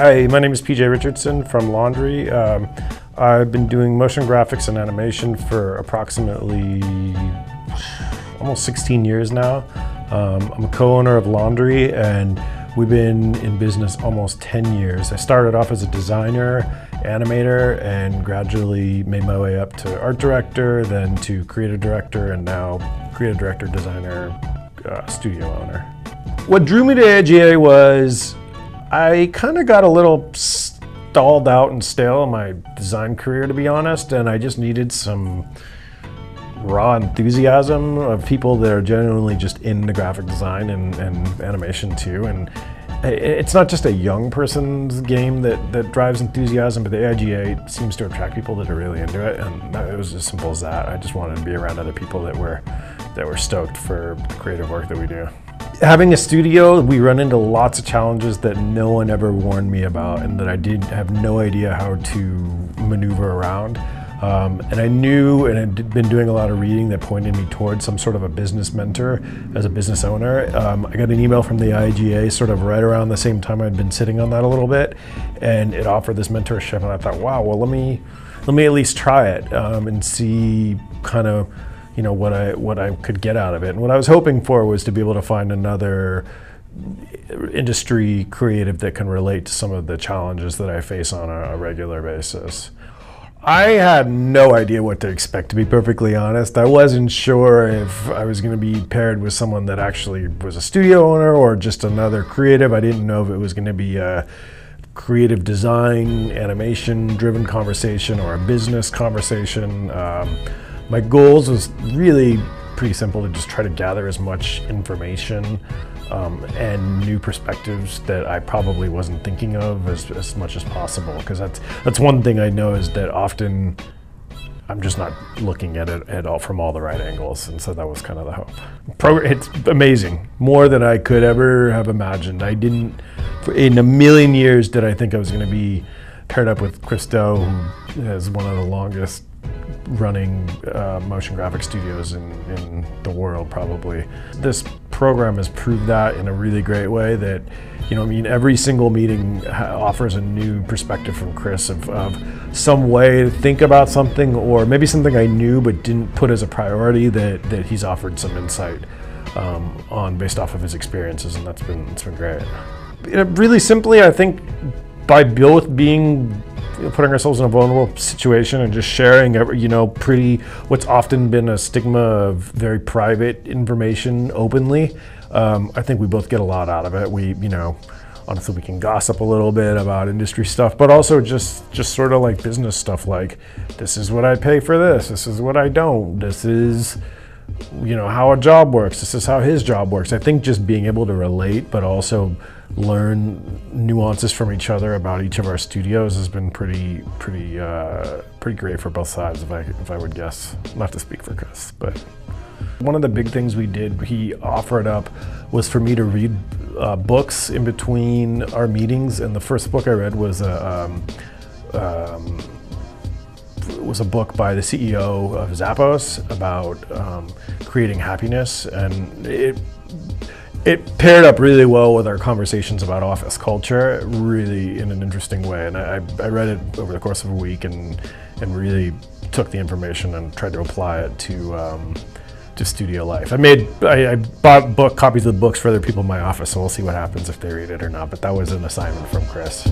Hi, my name is PJ Richardson from Laundry. I've been doing motion graphics and animation for approximately almost 16 years now. I'm a co-owner of Laundry, and we've been in business almost 10 years. I started off as a designer, animator, and gradually made my way up to art director, then to creative director, and now creative director, designer, studio owner. What drew me to AIGA was I kind of got a little stalled out and stale in my design career, to be honest, and I just needed some raw enthusiasm of people that are genuinely just into graphic design and animation too. And it's not just a young person's game that drives enthusiasm, but the AIGA seems to attract people that are really into it, and it was as simple as that. I just wanted to be around other people that were stoked for the creative work that we do. Having a studio, we run into lots of challenges that no one ever warned me about and that I did have no idea how to maneuver around. And I knew, and I'd been doing a lot of reading that pointed me towards some sort of a business mentor as a business owner. I got an email from the AIGA sort of right around the same time I'd been sitting on that a little bit, and it offered this mentorship, and I thought, wow, well, let me at least try it and see kind of, you know, what I could get out of it. And what I was hoping for was to be able to find another industry creative that can relate to some of the challenges that I face on a regular basis. I had no idea what to expect, to be perfectly honest. I wasn't sure if I was going to be paired with someone that actually was a studio owner or just another creative. I didn't know if it was going to be a creative design, animation-driven conversation or a business conversation. My goals was really pretty simple, to just try to gather as much information and new perspectives that I probably wasn't thinking of as much as possible, because that's one thing I know, is that often I'm just not looking at it at all from all the right angles, and so that was kind of the hope. It's amazing, more than I could ever have imagined. I didn't, in a million years, did I think I was going to be paired up with Chris Do, who has one of the longest running motion graphic studios in the world, probably. This program has proved that in a really great way, that, you know, I mean, every single meeting offers a new perspective from Chris of some way to think about something, or maybe something I knew but didn't put as a priority, that he's offered some insight on based off of his experiences, and it's been great. Really simply, I think by both putting ourselves in a vulnerable situation and just sharing, you know, what's often been a stigma of very private information openly, I think we both get a lot out of it. You know, honestly, we can gossip a little bit about industry stuff, but also just sort of like business stuff, like, this is what I pay for this is what I don't, this is, you know, how a job works, this is how his job works. I think just being able to relate, but also learn nuances from each other about each of our studios has been pretty great for both sides, if I would guess. Not to speak for Chris, but one of the big things we did, he offered up, was for me to read books in between our meetings, and the first book I read was a book by the CEO of Zappos about creating happiness, and it paired up really well with our conversations about office culture, really in an interesting way. And I read it over the course of a week and really took the information and tried to apply it to studio life. I bought copies of the books for other people in my office, so we'll see what happens if they read it or not, but that was an assignment from Chris.